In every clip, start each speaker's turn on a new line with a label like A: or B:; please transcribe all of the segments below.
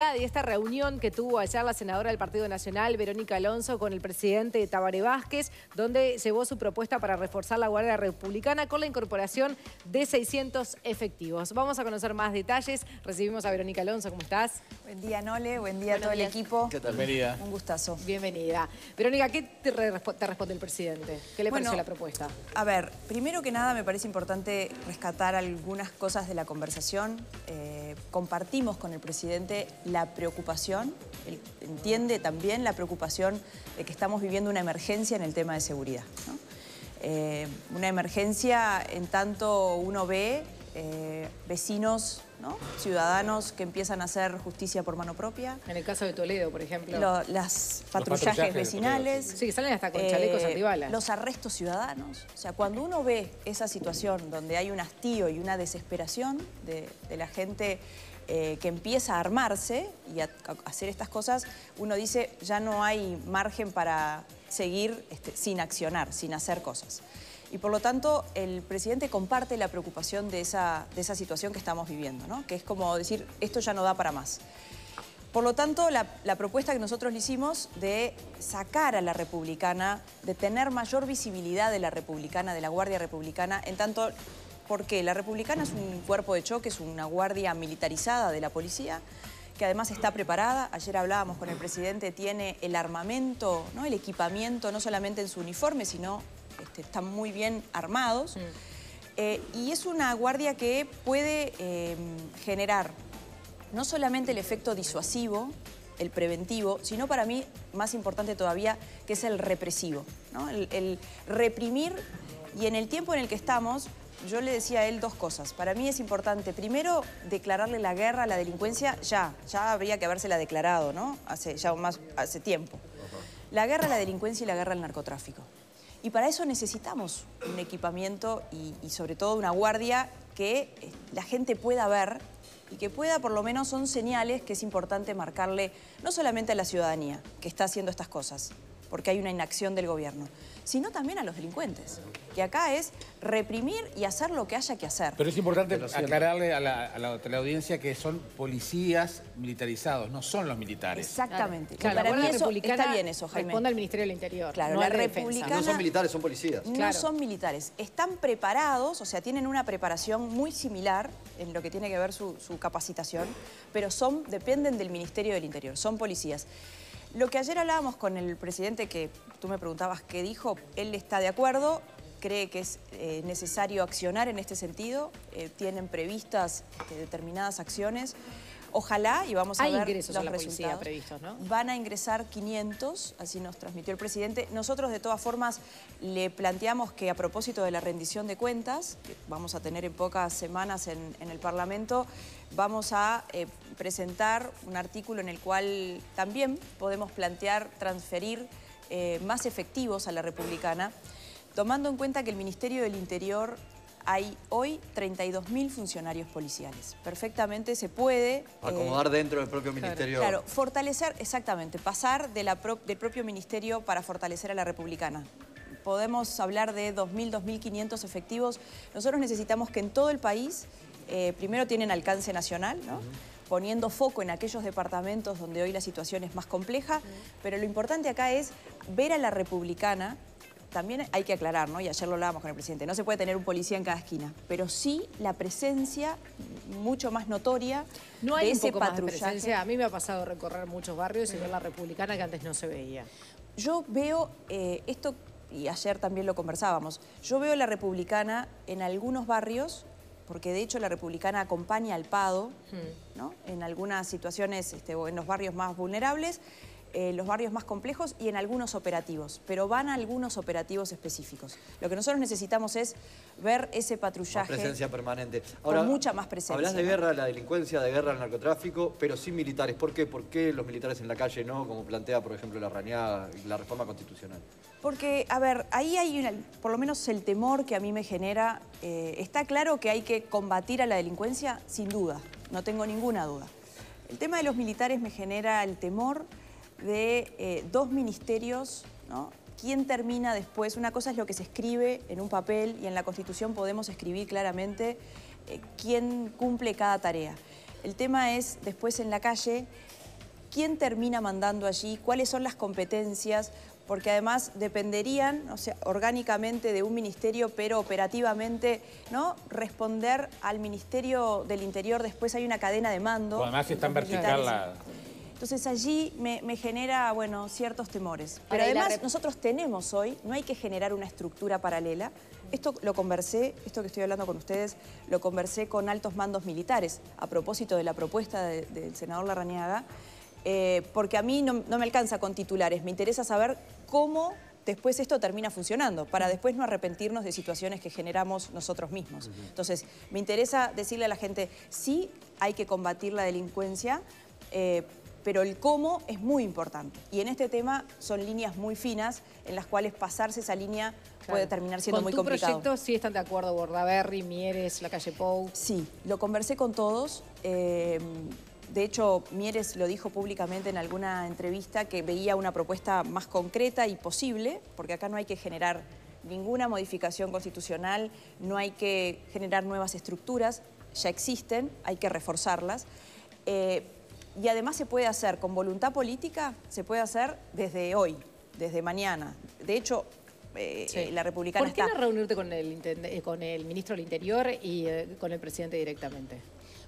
A: actualidad y esta reunión que tuvo ayer la senadora del Partido Nacional, Verónica Alonso, con el presidente Tabaré Vázquez, donde llevó su propuesta para reforzar la Guardia Republicana con la incorporación de 600 efectivos. Vamos a conocer más detalles. Recibimos a Verónica Alonso. ¿Cómo estás?
B: Buen día, Nole. Buen día a todo el equipo.
C: ¿Qué tal? Bienvenida.
B: Un gustazo.
A: Bienvenida. Verónica, ¿qué te responde el presidente? ¿Qué le pareció la propuesta?
B: A ver, primero que nada me parece importante rescatar algunas cosas de la conversación. Compartimos con el presidente la preocupación, él entiende también la preocupación de que estamos viviendo una emergencia en el tema de seguridad, ¿no? Una emergencia en tanto uno ve vecinos, ¿no? Ciudadanos que empiezan a hacer justicia por mano propia.
A: En el caso de Toledo, por ejemplo.
B: Los patrullajes vecinales.
A: Sí, que salen hasta con chalecos antibalas.
B: Los arrestos ciudadanos. O sea, cuando uno ve esa situación donde hay un hastío y una desesperación de la gente que empieza a armarse y a hacer estas cosas, uno dice, ya no hay margen para seguir sin accionar, sin hacer cosas. Y por lo tanto, el presidente comparte la preocupación de esa situación que estamos viviendo, ¿no? Que es como decir, esto ya no da para más. Por lo tanto, la propuesta que nosotros le hicimos de sacar a la republicana, de tener mayor visibilidad de la republicana, de la Guardia Republicana, en tanto, porque la republicana es un cuerpo de choque, es una guardia militarizada de la policía, que además está preparada. Ayer hablábamos con el presidente, tiene el armamento, ¿no? El equipamiento, no solamente en su uniforme, sino están muy bien armados. Y es una guardia que puede generar no solamente el efecto disuasivo, el preventivo, sino para mí, más importante todavía, que es el represivo, ¿no? El reprimir. Y en el tiempo en el que estamos, yo le decía a él dos cosas. Para mí es importante, primero, declararle la guerra a la delincuencia ya habría que habérsela declarado, ¿no? Hace tiempo. La guerra a la delincuencia y la guerra al narcotráfico. Y para eso necesitamos un equipamiento y sobre todo una guardia que la gente pueda ver y que pueda, por lo menos son señales que es importante marcarle no solamente a la ciudadanía que está haciendo estas cosas, porque hay una inacción del gobierno, sino también a los delincuentes, que acá es reprimir y hacer lo que haya que hacer.
C: Pero es importante aclararle a la audiencia que son policías militarizados, no son los militares.
B: Exactamente.
A: Claro,
B: para mí
A: eso,
B: está bien eso, Jaime.
A: Responde al Ministerio del Interior.
B: Claro,
A: no
B: la
A: a la
B: republicana
A: defensa.
D: No son militares, son policías.
B: No son militares. Están preparados, o sea, tienen una preparación muy similar en lo que tiene que ver su capacitación, pero dependen del Ministerio del Interior, son policías. Lo que ayer hablábamos con el presidente, que tú me preguntabas qué dijo, él está de acuerdo, cree que es necesario accionar en este sentido, tienen previstas determinadas acciones. Ojalá, y vamos a ver
A: ingresos
B: los
A: a la policía
B: resultados.
A: previstos, ¿no?
B: Van a ingresar 500, así nos transmitió el presidente. Nosotros, de todas formas, le planteamos que a propósito de la rendición de cuentas, que vamos a tener en pocas semanas en el Parlamento, vamos a presentar un artículo en el cual también podemos plantear transferir más efectivos a la republicana, tomando en cuenta que el Ministerio del Interior hay hoy 32.000 funcionarios policiales. Perfectamente se puede
D: acomodar dentro del propio ministerio.
B: Claro, fortalecer, exactamente, pasar del propio ministerio para fortalecer a la republicana. Podemos hablar de 2.000, 2.500 efectivos. Nosotros necesitamos que en todo el país, primero tienen alcance nacional, ¿no? Poniendo foco en aquellos departamentos donde hoy la situación es más compleja, pero lo importante acá es ver a la republicana. También hay que aclarar, ¿no? Y ayer lo hablábamos con el presidente, no se puede tener un policía en cada esquina, pero sí la presencia mucho más notoria
A: no hay
B: de
A: un
B: ese
A: poco más de
B: patrullaje.
A: presencia. A mí me ha pasado recorrer muchos barrios y ver la republicana que antes no se veía.
B: Yo veo esto, y ayer también lo conversábamos, yo veo la republicana en algunos barrios, porque de hecho la republicana acompaña al PADO, ¿no? En algunas situaciones o en los barrios más vulnerables, los barrios más complejos y en algunos operativos, pero van a algunos operativos específicos. Lo que nosotros necesitamos es ver ese patrullaje.
D: Más presencia permanente. Ahora,
B: con mucha más presencia.
D: Hablas de guerra a la delincuencia, de guerra al narcotráfico, pero sin militares. ¿Por qué? ¿Por qué los militares en la calle no? Como plantea, por ejemplo, la Rañaga y la reforma constitucional.
B: Porque, a ver, ahí hay por lo menos el temor que a mí me genera. Está claro que hay que combatir a la delincuencia, sin duda, no tengo ninguna duda. El tema de los militares me genera el temor de dos ministerios, ¿no? ¿Quién termina después? Una cosa es lo que se escribe en un papel y en la Constitución podemos escribir claramente quién cumple cada tarea. El tema es después en la calle quién termina mandando allí, cuáles son las competencias, porque además dependerían, o sea, orgánicamente de un ministerio, pero operativamente, ¿no? Responder al Ministerio del Interior, después hay una cadena de mando.
C: Además está en vertical la...
B: Entonces allí me genera, bueno, ciertos temores. Pero
E: Ahora,
B: además nosotros tenemos hoy, no hay que generar una estructura paralela. Esto lo conversé, esto que estoy hablando con ustedes, lo conversé con altos mandos militares a propósito de la propuesta del senador Larrañaga, porque a mí no me alcanza con titulares, me interesa saber cómo después esto termina funcionando, para después no arrepentirnos de situaciones que generamos nosotros mismos. Entonces, me interesa decirle a la gente, sí hay que combatir la delincuencia, pero el cómo es muy importante. Y en este tema son líneas muy finas en las cuales pasarse esa línea puede terminar siendo muy complicado.
A: ¿Con tu proyecto sí están de acuerdo Bordaberry, Mieres, la calle Pou?
B: Sí, lo conversé con todos. De hecho, Mieres lo dijo públicamente en alguna entrevista que veía una propuesta más concreta y posible, porque acá no hay que generar ninguna modificación constitucional, no hay que generar nuevas estructuras, ya existen, hay que reforzarlas. Y además se puede hacer con voluntad política, se puede hacer desde hoy, desde mañana. De hecho, la Republicana
A: ¿Por qué no reunirte con el ministro del Interior y con el presidente directamente?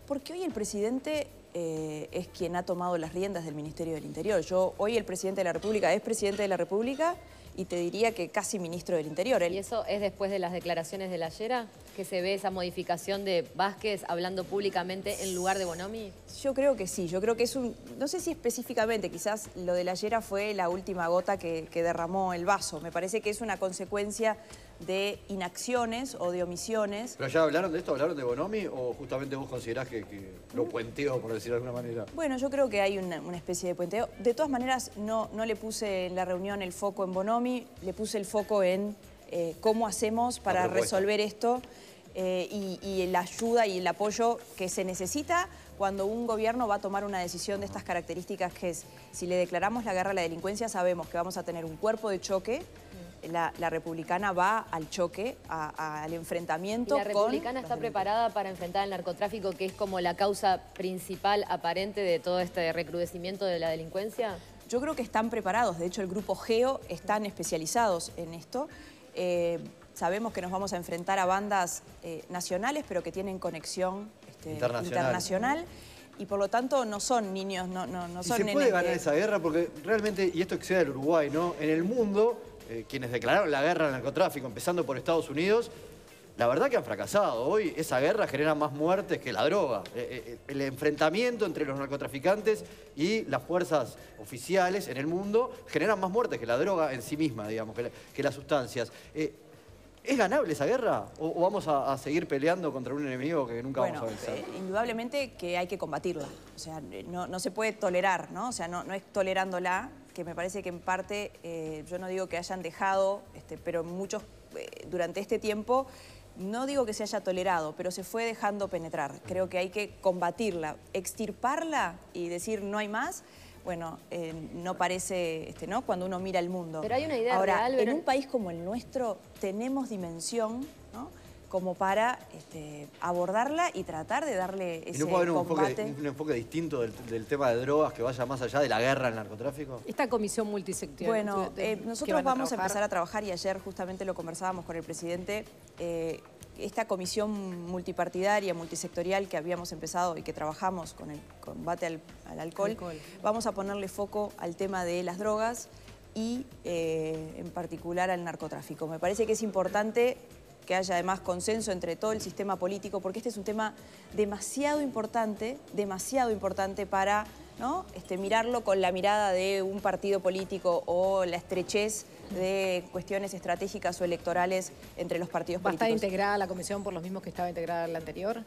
B: Porque hoy el presidente es quien ha tomado las riendas del Ministerio del Interior. Hoy el presidente de la República es presidente de la República y te diría que casi ministro del Interior.
E: ¿Y eso es después de las declaraciones de la Llera? ¿Que se ve esa modificación de Vázquez hablando públicamente en lugar de Bonomi?
B: Yo creo que sí, yo creo que es un... No sé si específicamente, quizás lo de la Llera fue la última gota que derramó el vaso. Me parece que es una consecuencia de inacciones o de omisiones.
D: ¿Pero ya hablaron de esto? ¿Hablaron de Bonomi? ¿O justamente vos considerás que lo puenteó, por decirlo de alguna manera?
B: Bueno, yo creo que hay una especie de puenteo. De todas maneras, no le puse en la reunión el foco en Bonomi, le puse el foco en cómo hacemos para resolver esto y la ayuda y el apoyo que se necesita cuando un gobierno va a tomar una decisión de estas características, que es, si le declaramos la guerra a la delincuencia, sabemos que vamos a tener un cuerpo de choque. La Republicana va al choque, al enfrentamiento.
E: ¿Y la Republicana está preparada para enfrentar el narcotráfico, que es como la causa principal aparente de todo este recrudecimiento de la delincuencia?
B: Yo creo que están preparados. De hecho, el grupo GEO están especializados en esto. Sabemos que nos vamos a enfrentar a bandas nacionales, pero que tienen conexión internacional. Y por lo tanto no son niños, no son
D: nenes. ¿Se puede ganar esa guerra? Porque realmente, y esto excede al Uruguay, ¿no? En el mundo, quienes declararon la guerra al narcotráfico, empezando por Estados Unidos, la verdad que han fracasado. Hoy esa guerra genera más muertes que la droga. El enfrentamiento entre los narcotraficantes y las fuerzas oficiales en el mundo generan más muertes que la droga en sí misma, digamos, que las sustancias. ¿Es ganable esa guerra o vamos a seguir peleando contra un enemigo que nunca vamos a vencer?
B: Indudablemente que hay que combatirla. O sea, no se puede tolerar, ¿no? O sea, no es tolerándola, que me parece que en parte, yo no digo que hayan dejado, pero muchos durante este tiempo, no digo que se haya tolerado, pero se fue dejando penetrar. Creo que hay que combatirla, extirparla y decir no hay más. Bueno, no parece, ¿no? Cuando uno mira el mundo.
E: Pero hay una idea
B: ahora,
E: real,
B: en un país como el nuestro tenemos dimensión, ¿no? Como para abordarla y tratar de darle ese combate.
D: ¿Y no puede haber un enfoque distinto del tema de drogas que vaya más allá de la guerra al narcotráfico?
A: Esta comisión multisectorial.
B: Bueno, nosotros vamos a empezar a trabajar y ayer justamente lo conversábamos con el presidente. Esta comisión multipartidaria, multisectorial que habíamos empezado y que trabajamos con el combate al alcohol, vamos a ponerle foco al tema de las drogas y en particular al narcotráfico. Me parece que es importante que haya además consenso entre todo el sistema político, porque este es un tema demasiado importante para, ¿no? Mirarlo con la mirada de un partido político o la estrechez de cuestiones estratégicas o electorales entre los partidos políticos.
A: ¿Va a estar integrada la comisión por los mismos que estaba integrada la anterior?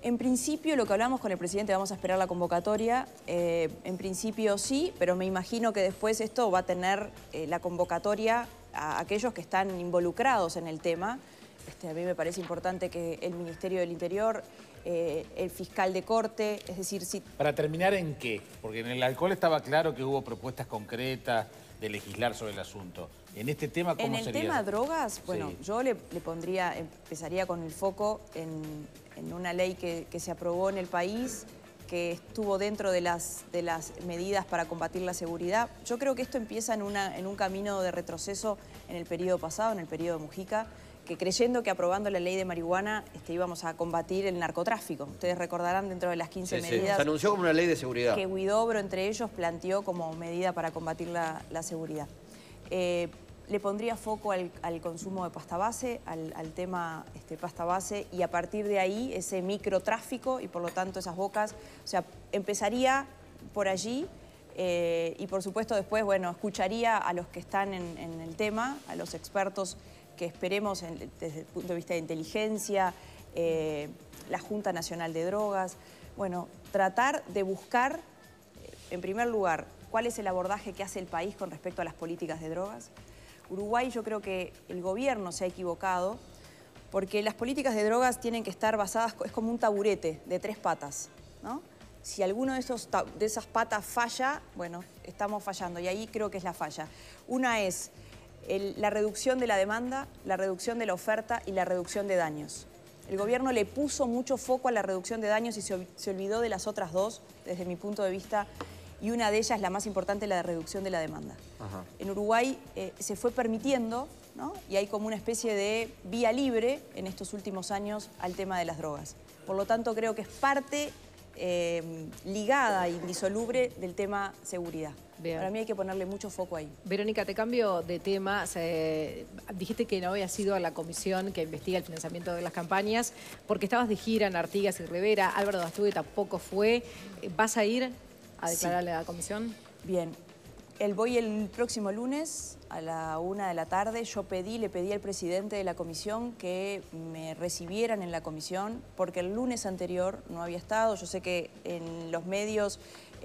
B: En principio, lo que hablamos con el presidente, vamos a esperar la convocatoria. En principio sí, pero me imagino que después esto va a tener la convocatoria a aquellos que están involucrados en el tema. A mí me parece importante que el Ministerio del Interior, el fiscal de corte, es decir... Si...
C: ¿Para terminar en qué? Porque en el alcohol estaba claro que hubo propuestas concretas de legislar sobre el asunto. En este tema, ¿cómo sería?
B: En el tema drogas, bueno, sí. Yo le pondría, empezaría con el foco en una ley que se aprobó en el país, que estuvo dentro de las medidas para combatir la seguridad. Yo creo que esto empieza en un camino de retroceso en el periodo pasado, en el periodo de Mujica, que creyendo que aprobando la ley de marihuana íbamos a combatir el narcotráfico. Ustedes recordarán dentro de las 15 medidas...
D: Se anunció como una ley de seguridad.
B: Que Huidobro, entre ellos, planteó como medida para combatir la seguridad. Le pondría foco al consumo de pasta base, al tema pasta base, y a partir de ahí ese microtráfico y por lo tanto esas bocas, o sea, empezaría por allí y por supuesto después, bueno, escucharía a los que están en el tema, a los expertos que esperemos desde el punto de vista de inteligencia, la Junta Nacional de Drogas, bueno, tratar de buscar, en primer lugar, cuál es el abordaje que hace el país con respecto a las políticas de drogas. Uruguay, yo creo que el gobierno se ha equivocado porque las políticas de drogas tienen que estar basadas, es como un taburete de 3 patas, ¿no? Si alguno de esas patas falla, bueno, estamos fallando y ahí creo que es la falla. Una es la reducción de la demanda, la reducción de la oferta y la reducción de daños. El gobierno le puso mucho foco a la reducción de daños y se olvidó de las otras 2, desde mi punto de vista, y una de ellas, la más importante, la de reducción de la demanda.
D: Ajá.
B: En Uruguay se fue permitiendo, ¿no? Y hay como una especie de vía libre en estos últimos años al tema de las drogas. Por lo tanto, creo que es parte ligada e indisoluble del tema seguridad.
A: Bien.
B: Para mí hay que ponerle mucho foco ahí.
A: Verónica, te cambio de tema. Dijiste que no habías ido a la comisión que investiga el financiamiento de las campañas porque estabas de gira en Artigas y Rivera. Álvaro Dastugue tampoco fue. ¿Vas a ir a declararle a la comisión?
B: Bien. Voy el próximo lunes a la 1 de la tarde. Yo le pedí al presidente de la comisión que me recibieran en la comisión porque el lunes anterior no había estado. Yo sé que en los medios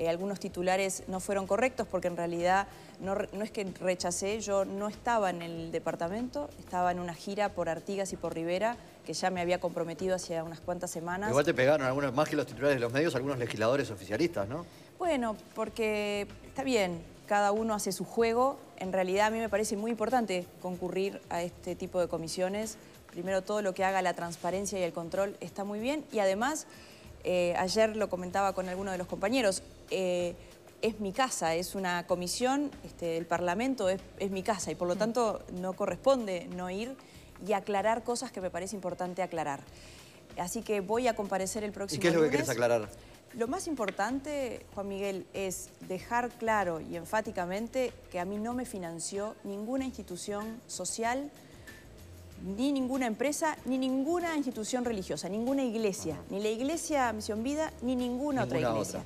B: algunos titulares no fueron correctos porque en realidad no es que rechacé, yo no estaba en el departamento, estaba en una gira por Artigas y por Rivera que ya me había comprometido hace unas cuantas semanas.
D: Igual te pegaron algunos, más que los titulares de los medios, algunos legisladores oficialistas, ¿no?
B: Bueno, porque está bien, cada uno hace su juego. En realidad a mí me parece muy importante concurrir a este tipo de comisiones. Primero, todo lo que haga la transparencia y el control está muy bien. Y además, ayer lo comentaba con alguno de los compañeros, es mi casa, es una comisión, el Parlamento es mi casa y por lo tanto no corresponde no ir y aclarar cosas que me parece importante aclarar. Así que voy a comparecer el próximo lunes.
D: ¿Y qué es lo que querés aclarar?
B: Lo más importante, Juan Miguel, es dejar claro y enfáticamente que a mí no me financió ninguna institución social, ni ninguna empresa, ni ninguna institución religiosa, ninguna iglesia, ni la Iglesia Misión Vida, ni ninguna otra iglesia.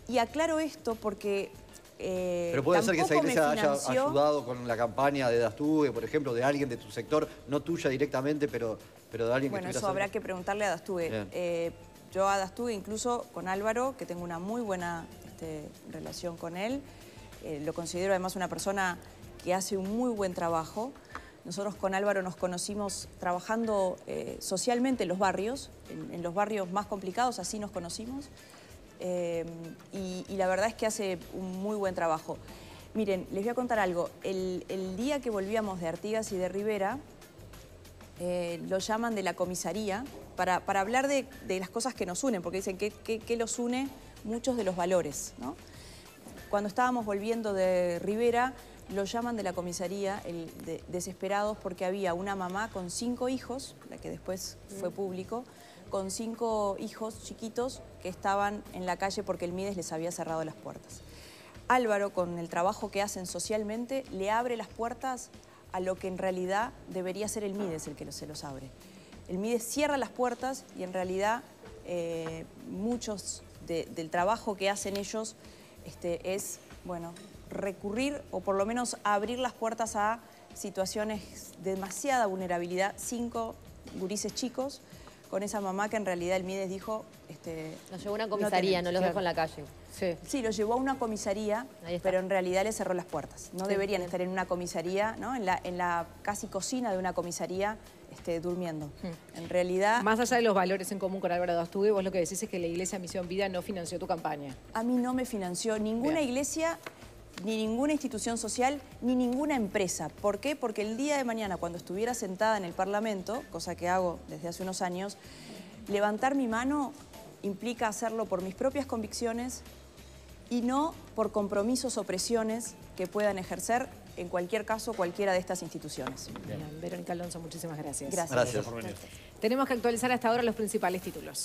B: Y aclaro esto porque
D: pero puede ser que esa iglesia haya ayudado con la campaña de Dastugue, por ejemplo, de alguien de tu sector, no tuya directamente, pero de alguien que
B: bueno, eso habrá que preguntarle a Dastugue. Yo a Dastugue, incluso con Álvaro, que tengo una muy buena relación con él, lo considero además una persona que hace un muy buen trabajo. Nosotros con Álvaro nos conocimos trabajando socialmente en los barrios más complicados, así nos conocimos. Y la verdad es que hace un muy buen trabajo. Miren, les voy a contar algo. El día que volvíamos de Artigas y de Rivera, lo llaman de la comisaría para hablar de las cosas que nos unen, porque dicen que los une muchos de los valores, ¿no? Cuando estábamos volviendo de Rivera, lo llaman de la comisaría desesperados porque había una mamá con 5 hijos, la que después fue público, con 5 hijos chiquitos que estaban en la calle porque el Mides les había cerrado las puertas. Álvaro, con el trabajo que hacen socialmente, le abre las puertas a lo que en realidad debería ser el Mides el que se los abre. El Mides cierra las puertas y en realidad muchos del trabajo que hacen ellos es, bueno, recurrir o por lo menos abrir las puertas a situaciones de demasiada vulnerabilidad. 5 gurises chicos con esa mamá que en realidad el Mides dijo...
E: Nos llevó a una comisaría, no los dejó en la calle.
B: Sí, los llevó a una comisaría, pero en realidad le cerró las puertas. No deberían estar en una comisaría, ¿no? En la casi cocina de una comisaría durmiendo. En realidad...
A: Más allá de los valores en común con Álvaro Dastugue, vos lo que decís es que la Iglesia Misión Vida no financió tu campaña.
B: A mí no me financió ninguna iglesia, ni ninguna institución social, ni ninguna empresa. ¿Por qué? Porque el día de mañana, cuando estuviera sentada en el Parlamento, cosa que hago desde hace unos años, levantar mi mano implica hacerlo por mis propias convicciones y no por compromisos o presiones que puedan ejercer, en cualquier caso, cualquiera de estas instituciones.
A: Bien, Verónica Alonso, muchísimas gracias.
B: Gracias.
D: Gracias.
C: Por venir.
A: Tenemos que actualizar hasta ahora los principales títulos.